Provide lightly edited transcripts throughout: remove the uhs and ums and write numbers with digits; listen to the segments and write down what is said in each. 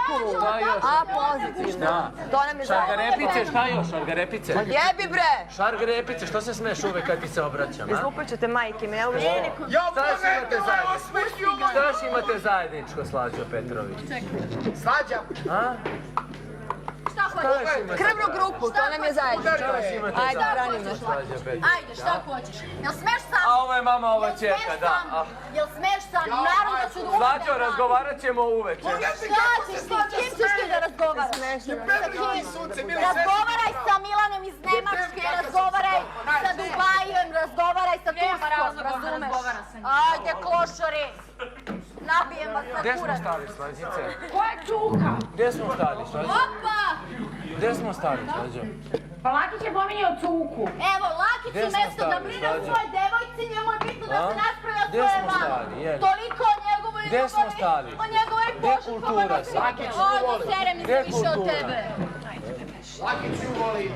Apulu. A pozitivno. To nam je Šargarepice, šta još? Šargarepice? Jebi bre! Šargarepice, što se smeš uvek kad ti se obraćam, a? Izlupit ćete majke mi, ne uviš. Šta još imate zajedničko, Slađo Petrović? Slađa! Šta hoćeš? Krvnu grupu, to nam je zajedničko. Ajde, brani me. Ajde, šta hoćeš? Jel smeš sam? A ovo je mama, ova čeka, da. Jel smeš sam? Naravno da ću da uvedem. Slađo, razgovarat ćemo uveče. Šta ćeš ti? Kim ćeš ti da razgovaraš? Razgovaraj sa Milanom iz Nemačke, razgovaraj sa Dubajem, razgovaraj sa Turskom, razumeš? Ajde, klošari. Nabijem vas na Gdje smo kurac. stali, Slađice? Ko je čuka? Gdje smo stali, Slađo? Opa! Gdje smo stali, Slađo? Pa Lakić je pominjao cuku. Evo, Lakić je mesto da brine o svojoj devojci, njemu je bitno da se naspravlja svoje mame. Toliko o njegovoj ljubavi, o njegovoj požrtvovanoj. Ovdje serem mi se više od tebe. Lakić ju voli.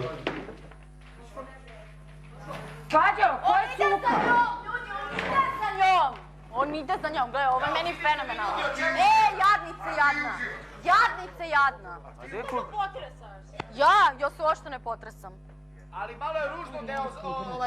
Slađo, ko je On ide cuka? sa njom, ljudi, on ide sa njom. On ide za njom, gledaj, ovo je meni fenomenalno. Jadnice jadna. Jadnice jadna. Ja se uopšte ne potresam. Ali malo je ružno da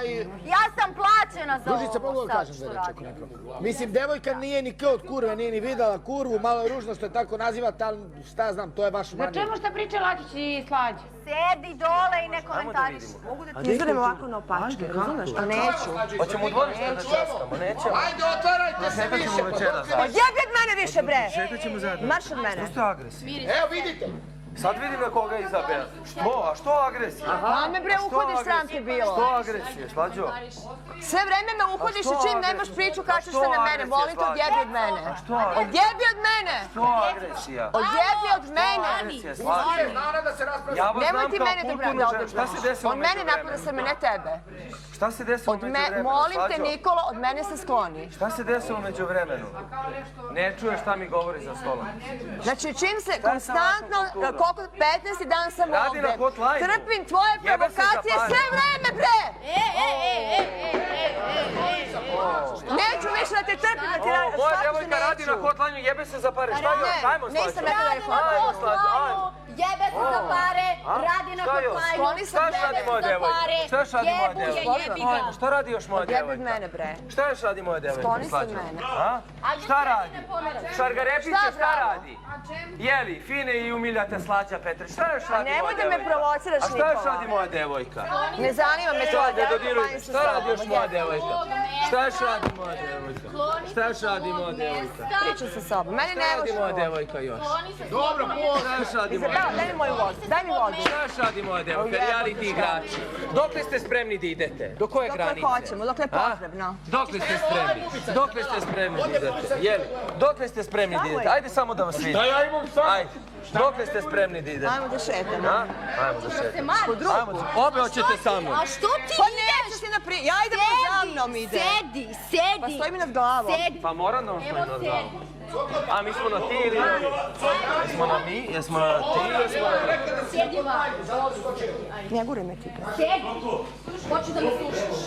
je Ja sam plaćena za Ružica, mogu ovo da sad kažem što da reći radim. Mislim, devojka nije ni k od kurve, nije ni videla kurvu, malo je ružno što je tako nazivate, ali šta znam, to je vaš Na manir. čemu šta priča Lakić i Slađe? Sedi dole i ne komentariš. Mogu da ti izgledam ovako na opačke, razumeš? A neću. Hoćemo u dvorište da časkamo, nećemo. Ajde, otvarajte se više, pa dok Odjebi od mene više bre! Šetat ćemo zajedno. Marš od mene. Što ste agresivni? Evo, vidite. Sad vidim na koga je Izabela. Što? A što agresija? A me bre uhodiš, sram ti bilo. Što agresije, Slađo? Sve vreme me uhodiš i čim nemaš priču kačeš se na mene. Molim te, odjebi od mene. Odjebi od mene! Što agresija? Odjebi od mene! Agresija, Slađo. Naravno da se raspravlja. Ja vas Nemoj znam ti kao mene da kulturnu brane ženu. Šta se desilo On među mene napada vremenu? sa ne tebe. Šta se desilo među vremenu, Molim te, Slađo? Nikolo, od mene se skloni. Šta se desilo među vremenu? Ne čuješ šta mi govori za stolom. Znači, čim se konstantno, koliko 15 dan sam Radi na ovdje, hotline. trpim tvoje Jebe se za provokacije pare. sve vreme, bre! Neću više da te trpim, da ti radim, Moja shvatiš djevojka da radi na neću. hotline, jebe se za pare. Šta još? Ajmo, Slađo. nisam rekla da je hotline. Ajmo, Slađo, ajmo. Jebe se za pare, radi na Šta još? hotline, Šta još radi moja djevojka? Šta još radi moja jebu je, djevojka? jebi ga. Ajmo, šta radi još moja Odjebi od djevojka? mene, bre. Šta još radi moja djevojka? Skloni se od Slađo? mene. A? Šta radi? Šargarepice Šta šta bravo? radi? Jeli, fine i umiljate Slađa Petrić. Šta još radi moja nemoj da me djevojka? provociraš, A šta još Nikola. radi moja djevojka? Ne zanima me to, Ne ja dodirujte. Šta radi još moja djevojka? Šta još radi moja djevojka? Šta još radi moja djevojka? Pričam sa sobom, meni Šta ne radi može moja to. djevojka još? Dobro, Šta još radi moja Izabela, djevojka? daj mi moju vodu, daj mi vodu. Šta još radi moja djevojka? Reality igrači. Dokle ste spremni da idete? Do koje Dokle granice? hoćemo, dokle je A? potrebno. Dokle ste spremni? Dokle ste spremni da idete? Jeli? Dokle ste spremni da idete? Ajde samo da vas vidim. Da ja imam sam. Ajde. Dokle ste spremni da idete? Ajmo da šetamo. A? Ajmo da šetamo. Ajmo. Obe hoćete sa mnom. A što ti Pa ideš? neću ti naprijed, ja idem za mnom ide. Sedi, Pa sedi. stoji mi nad glavom. Sedi. Pa moram da vam stojim nad glavom. A mi smo na ti ili na mi? Jesmo na mi? Jesmo na ti ili jesmo na mi? Sedi ovako. Ne gure me ti. Sedi. Hoću da me slušaš.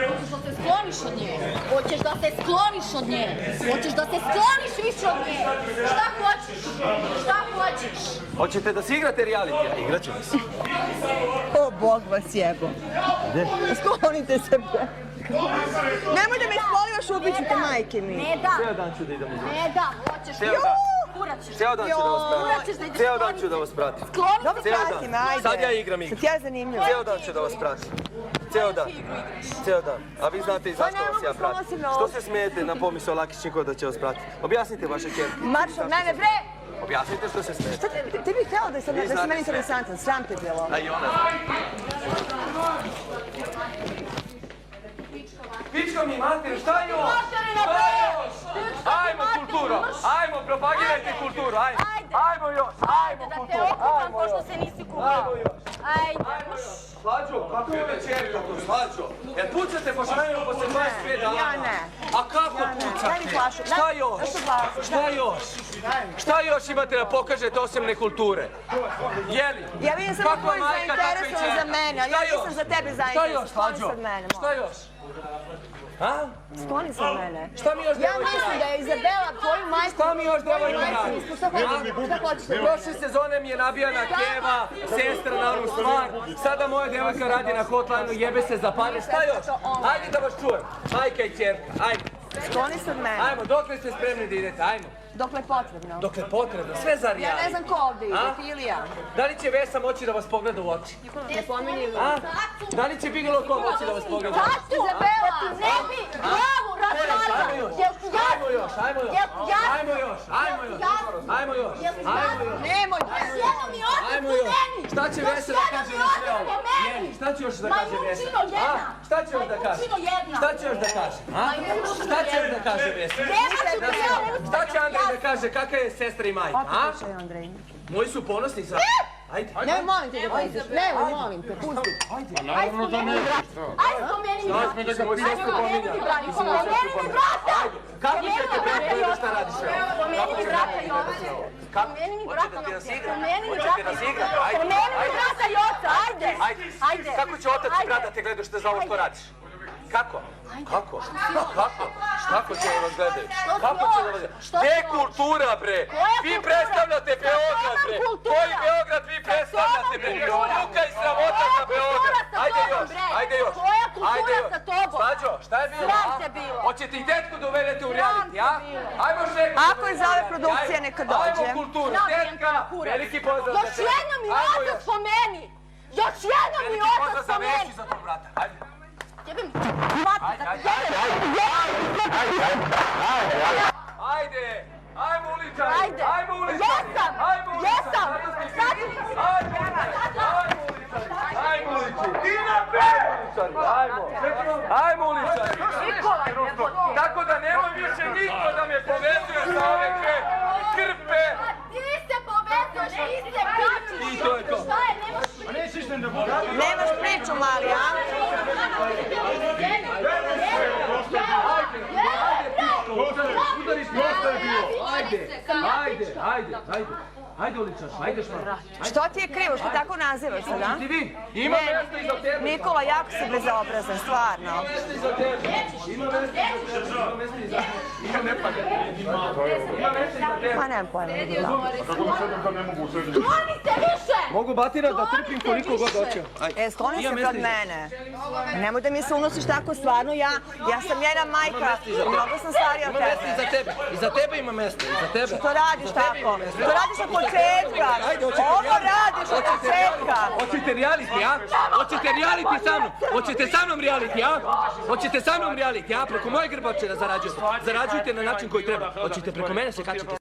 Hoćeš da se skloniš od nje. Hoćeš da se skloniš od nje. Hoćeš da se skloniš više od nje. Šta hoćeš? Šta hoćeš? Hoćete da se igrate realitija? Igrat ćemo se. O, Bog vas jebo. Sklonite se, bre. Nemoj da me ispolivaš, ubit ću te majke mi. Ne dam. Ceo dan ću da idem u dvorište. Ne dam. Hoćeš. Ceo dan. Kurat ćeš. Ceo dan ću da vas Kurat pratim. ćeš da ideš Ceo dan skloniti. ću da vas pratim. Skloni Dobro, se. Ceo prati me, dan. ajde. Sad ja igram igru. Sad ti ja zanimljivo. Ceo dan ću da vas pratim. Ceo dan. Ceo dan. A vi znate i zašto vas ja pratim. Što se smijete na pomisao Lakić Nikova da će vas pratiti? Objasnite vaše kjerke. Marš od mene, bre! Objasnite što se smijete. Šta ti bih htjela da si znate meni sve. interesantan, sram te bilo. A i ona zna. Pička mi mater, šta je ovo? Šta je ovo? Ajmo kulturo, ajmo propagirajte kulturu, ajmo. Ajmo još, ajmo Da te kulturu, okupam ajmo pošto još. se nisi Ajmo kupao. još. Ajde. Slađo, kako je večerka to, Slađo? Jer pucate po šajnu poslije 25 dana? Ja ne. A kako Daj mi pucate? flašu. Šta još? Šta još? Šta još imate da pokažete osim nekulture? Jeli? Ja vidim samo Kakva koji majka, takva i zainteresovan ćerka. za mene, ali ja Šta još? nisam za tebe Šta zainteresovan. još, Skloni Slađo? se od mene, Šta još? A? Skloni se od mene. Šta mi još Ja devojka mislim da radi? je Izabela tvoju majku... Šta mi još devojka radi? Šta hoćeš? Prošle sezone mi je nabijana keva, sestra na onu stvar. Sada moja devojka radi na hotline-u, jebe se za pare. Šta još? Ajde da vas čujem. Majka i ćerka, ajde. Skloni se od mene. Ajmo, dokle ste spremni da idete? Ajmo. Dokle je potrebno. Dokle je potrebno, sve za Ja reality. ne znam ko ovdje ide, A? ti ili ja. Da li će Vesa moći da vas pogleda u oči? Ne pominji me. A? Da li će Bigalo ko moći da vas pogleda u oči? Taču, Izabela, ne bi glavu razvalila. Ajmo još, ajmo još, ajmo još, ajmo još, ajmo još, ajmo još, ajmo još. Nemoj. Jedno mi otac Ajmo u još. meni. Šta će Vesa da kaže na sve ovo? Jeli, šta će još da kaže Vesa? A? Šta će još da kaže? Šta će još da kaže? A? Šta će još da kaže Vesa? Šta će Andrej da kaže? Kakva je sestra i majka? A? Slušaj, Andrej. Moji su ponosni za... Ajde. Nemoj, molim te da dođeš. Nemoj, molim te, pusti. Naravno da ne. Ajde, spomeni mi brata. Šta smo moju sestru pominjali? Spomeni mi brata. Kako ćete predstaviti da šta radiš? Spomeni mi brata i oca. Spomeni mi brata i oca. Spomeni mi brata i oca. Spomeni mi brata i oca, ajde. Ajde. Kako će otac i brat da te gledaju što za ovo što radiš? Kako? Kako? Kako će da vas gledaju? Kako će da vas gledaju? Gdje je kultura, bre? Vi predstavljate Beograd, bre! Koji Beograd vi predstavljate, bre? Ljuka i sramota za Beograd! Ajde još, ajde još! Koja kultura sa tobom? Slađo, šta je bilo? Sram te bilo. Hoćete i tetku da uvedete u reality, a? Ajmo šeku! Ako je za ove produkcije, neka dođe. Ajmo kulturu, tetka! Veliki pozdrav za Još tebe! jednom mi Ajmo otac još. spomeni. Još jednom mi Veliki otac pozdrav za Vesu spomeni. i za tvoj brata. Ajde. Jebem. Ajde! Ajmo uličari! Ajde. Ajmo uličari! Jesam. Ajmo uličari! Jesam. Sad ću ti- Ajmo uličari! Ajmo uličari! Ajmo! Ajmo uličari! Tako da nemoj više niko da me povezuje sa ove krpe! Ti se povezuješ, ti se kačiš. I to je to. Šta je, nemaš Nemaš priču, mali, a? Ajde uličar, ajde šmar. Što ti je krivo, što tako nazivaš sad, a? Ti vidi, ima mjesto i za tebe. Nikola, jako si bezobrazan, stvarno. Ima mjesto i za tebe. Ima mjesto i za tebe. Ima mjesto i za tebe. Pa nemam pojma, vidi da. Skloni se više! Mogu batira da trpim koliko god hoću. Skloni se od mene. Nemoj da mi se unosiš tako, stvarno ja sam njena majka i mnogo sam starija od Ima mjesto i tebe. za tebe. I za tebe ima mjesto, i za tebe. To radiš tako. To radiš od početka. Ovo radiš od početka. Hoćete reality, a? Hoćete reality sa mnom? Hoćete sa mnom reality, a? Hoćete sa mnom reality, a? Preko moje grbače da zarađujete. Zarađujte na način koji treba. Hoćete preko mene se kačite.